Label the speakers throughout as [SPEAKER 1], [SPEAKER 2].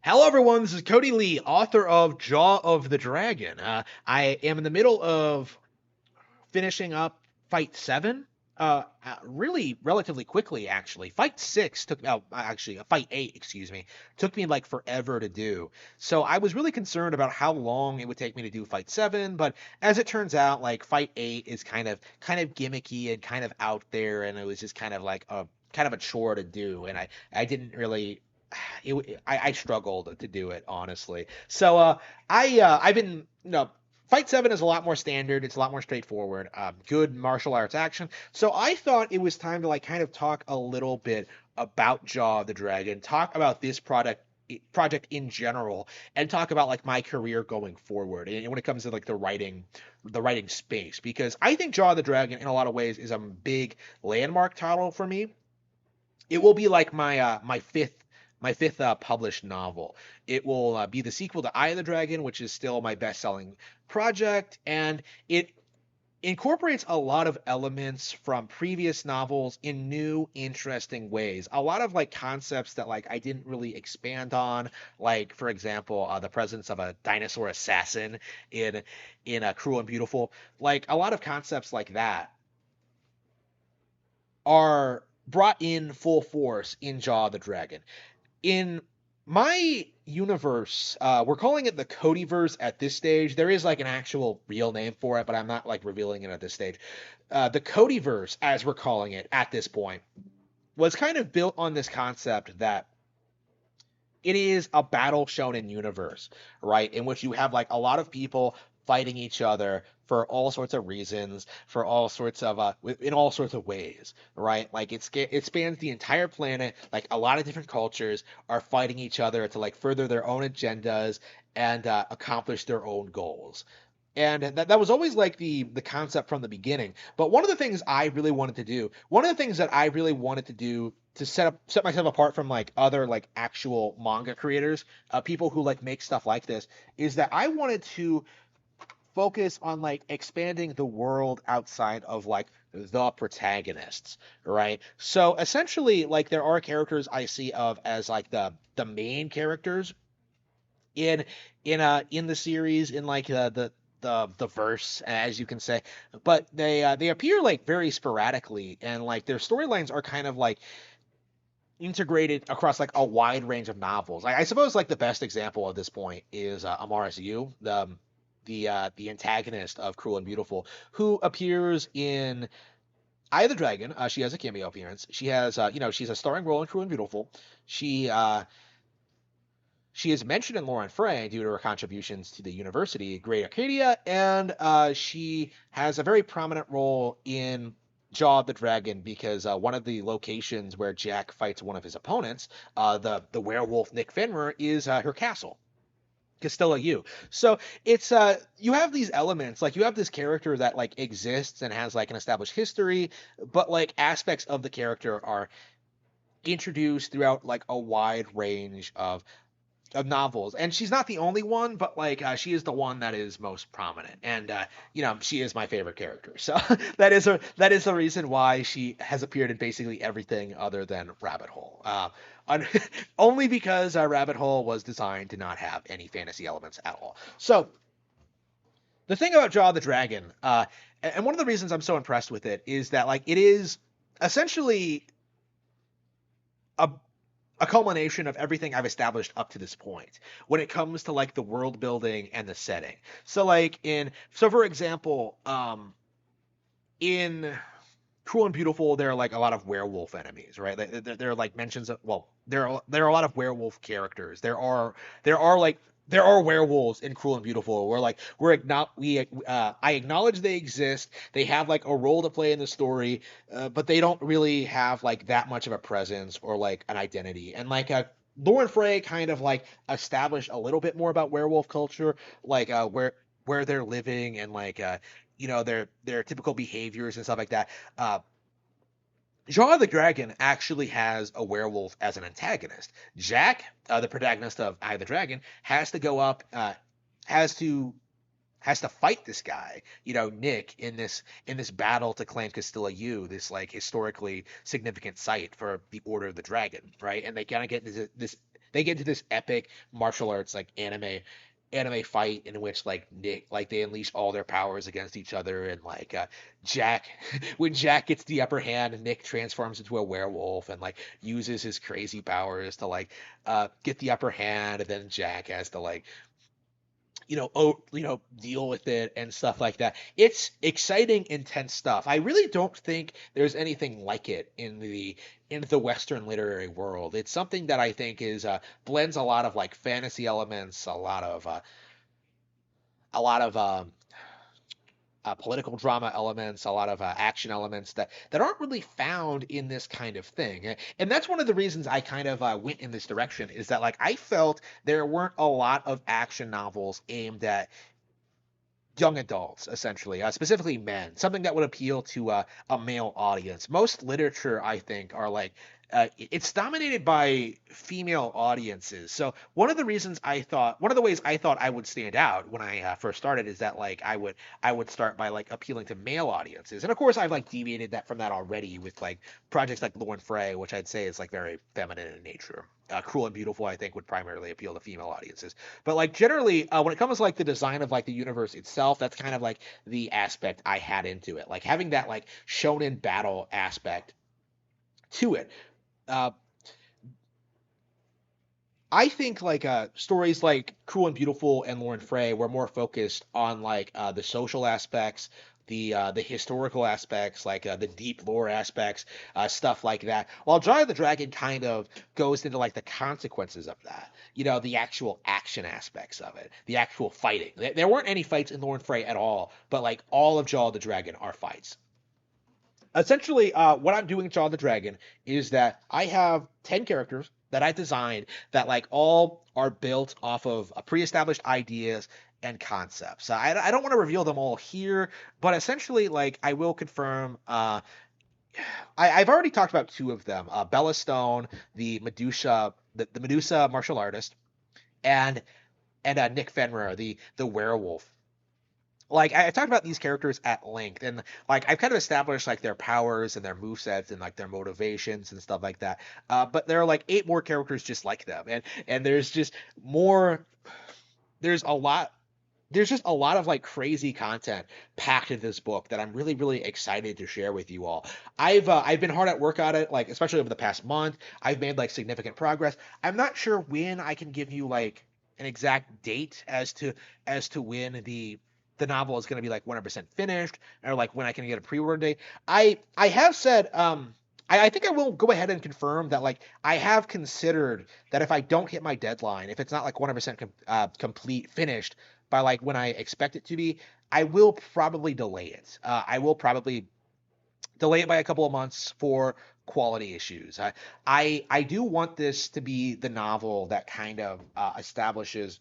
[SPEAKER 1] Hello, everyone. This is Cody Lee, author of Jaw of the Dragon. I am in the middle of finishing up Fight 7. Really relatively quickly, actually. Fight 6 took, actually, Fight 8, excuse me, took me like forever to do. So I was really concerned about how long it would take me to do Fight 7, but as it turns out, like Fight 8 is kind of gimmicky and kind of out there, and it was just kind of a chore to do, and I didn't really I struggled to do it honestly. So I've been Fight 7 is a lot more standard. It's a lot more straightforward. Good martial arts action. So I thought it was time to like kind of talk a little bit about Jaw of the Dragon, talk about this project in general, and talk about like my career going forward. And when it comes to like the writing space, because I think Jaw of the Dragon in a lot of ways is a big landmark title for me. It will be like my fifth published novel. It will be the sequel to Eye of the Dragon, which is still my best-selling project, and it incorporates a lot of elements from previous novels in new, interesting ways. A lot of like concepts that like I didn't really expand on, like for example, the presence of a dinosaur assassin in a Cruel and Beautiful. Like a lot of concepts like that are brought in full force in Jaw of the Dragon. In my universe, we're calling it the Codyverse at this stage. There is like an actual real name for it, but I'm not like revealing it at this stage. The Codyverse, as we're calling it at this point, was kind of built on this concept that it is a battle shonen universe, right? In which you have like a lot of people fighting each other for all sorts of reasons, for all sorts of in all sorts of ways, right? Like it spans the entire planet. Like a lot of different cultures are fighting each other to like further their own agendas and accomplish their own goals. And that was always like the concept from the beginning. But one of the things that I really wanted to do to set myself apart from like other like actual manga creators, people who like make stuff like this, is that I wanted to focus on like expanding the world outside of like the protagonists, right? So essentially, like there are characters I see of as like the main characters in in the series in like the verse, as you can say, but they appear like very sporadically, and like their storylines are kind of like integrated across like a wide range of novels. I suppose like the best example at this point is Amaris Yu, the antagonist of Cruel and Beautiful, who appears in Eye of the Dragon. She has a cameo appearance. She has she's a starring role in Cruel and Beautiful. She uh, she is mentioned in Lauren Frey due to her contributions to the university, Great Arcadia, and she has a very prominent role in Jaw of the Dragon because one of the locations where Jack fights one of his opponents, the werewolf Nick Fenrir, is her castle. Castilla U. So it's you have these elements, like you have this character that like exists and has like an established history, but like aspects of the character are introduced throughout like a wide range of novels, and she's not the only one, but like she is the one that is most prominent, and she is my favorite character. So that is the reason why she has appeared in basically everything other than Rabbit Hole. Un- Only because Rabbit Hole was designed to not have any fantasy elements at all. So the thing about Jaw of the Dragon, and one of the reasons I'm so impressed with it is that like it is essentially a a culmination of everything I've established up to this point when it comes to like the world building and the setting. So for example, in Cruel and Beautiful, there are like a lot of werewolf enemies, right? There are like mentions of there are a lot of werewolf characters. There are werewolves in Cruel and Beautiful. Where like I acknowledge they exist. They have like a role to play in the story, but they don't really have like that much of a presence or like an identity. And like Lauren Frey kind of like established a little bit more about werewolf culture, like where they're living and like their typical behaviors and stuff like that. Uh, Jaw of the Dragon actually has a werewolf as an antagonist. Jack, the protagonist of Eye of the Dragon, has to go up, has to has to fight this guy, Nick, in this battle to claim Castilla U, this like historically significant site for the Order of the Dragon, right? And they kind of get into this. they get into this epic martial arts like anime fight in which like Nick like they unleash all their powers against each other, and like Jack when Jack gets the upper hand, Nick transforms into a werewolf and like uses his crazy powers to like get the upper hand, and then Jack has to like deal with it and stuff like that. It's exciting, intense stuff. I really don't think there's anything like it in the Western literary world. It's something that I think is blends a lot of like fantasy elements, a lot of political drama elements, a lot of action elements that aren't really found in this kind of thing. And that's one of the reasons I kind of went in this direction, is that like I felt there weren't a lot of action novels aimed at young adults, essentially, specifically men, something that would appeal to a male audience. Most literature, I think, are like it's dominated by female audiences. So one of the ways I thought I would stand out when I first started is that like I would start by like appealing to male audiences, and of course I've like deviated that from that already with like projects like Lauren Frey, which I'd say is like very feminine in nature. Cruel and Beautiful, I think, would primarily appeal to female audiences. But like generally, when it comes to like the design of like the universe itself, that's kind of like the aspect I had into it, like having that like shonen battle aspect to it. Uh, I think like stories like Cruel and Beautiful and Lauren Frey were more focused on like the social aspects, the historical aspects, like the deep lore aspects, stuff like that. While Jar of the Dragon kind of goes into like the consequences of that, the actual action aspects of it, the actual fighting. There weren't any fights in Lauren Frey at all, but like all of Jaw of the Dragon are fights. Essentially, what I'm doing in Jaw of the Dragon is that I have 10 characters that I designed that like all are built off of pre-established ideas and concepts. I don't want to reveal them all here, but essentially, like I will confirm. I've already talked about two of them: Bella Stone, the Medusa martial artist, and Nick Fenrir, the werewolf. Like I talked about these characters at length, and like I've kind of established like their powers and their movesets and like their motivations and stuff like that. But there are like eight more characters just like them, and there's just more. There's a lot. There's just a lot of like crazy content packed in this book that I'm really really excited to share with you all. I've been hard at work on it, like especially over the past month. I've made like significant progress. I'm not sure when I can give you like an exact date as to when the novel is going to be like 100% finished, or like when I can get a pre-order date. I have said I think I will go ahead and confirm that like I have considered that if I don't hit my deadline, if it's not like 100% complete finished by like when I expect it to be, I will probably delay it. I will probably delay it by a couple of months for quality issues. I do want this to be the novel that kind of establishes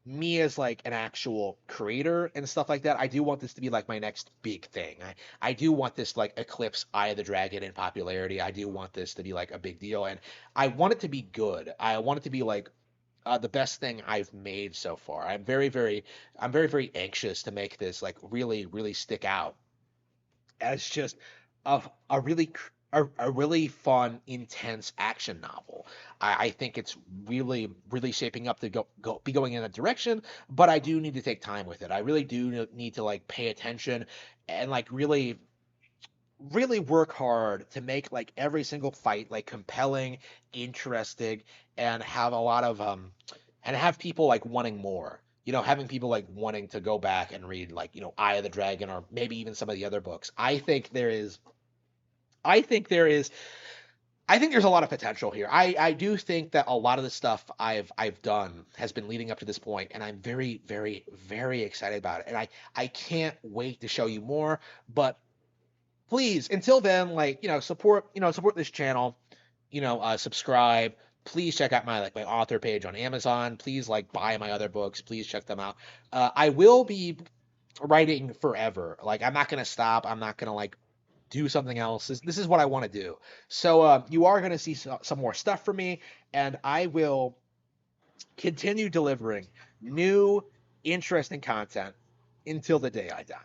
[SPEAKER 1] me as like an actual creator and stuff like that. I do want this to be like my next big thing. I do want this like eclipse Eye of the Dragon in popularity. I do want this to be like a big deal, and I want it to be good. I want it to be like the best thing I've made so far. I'm very very anxious to make this like really really stick out as just a really a really fun, intense action novel. I think it's really, really shaping up to be going in that direction, but I do need to take time with it. I really do need to like pay attention and like really, really work hard to make like every single fight like compelling, interesting, and have a lot of and have people like wanting more. Having people like wanting to go back and read like, Eye of the Dragon, or maybe even some of the other books. I think there is I think there's a lot of potential here. I do think that a lot of the stuff I've done has been leading up to this point, and I'm very, very, very excited about it. And I can't wait to show you more. But please, until then, like, support this channel, subscribe. Please check out my author page on Amazon. Please like buy my other books. Please check them out. I will be writing forever. Like I'm not gonna stop. I'm not gonna like do something else. This is what I want to do. So you are going to see some more stuff from me, and I will continue delivering new, interesting content until the day I die.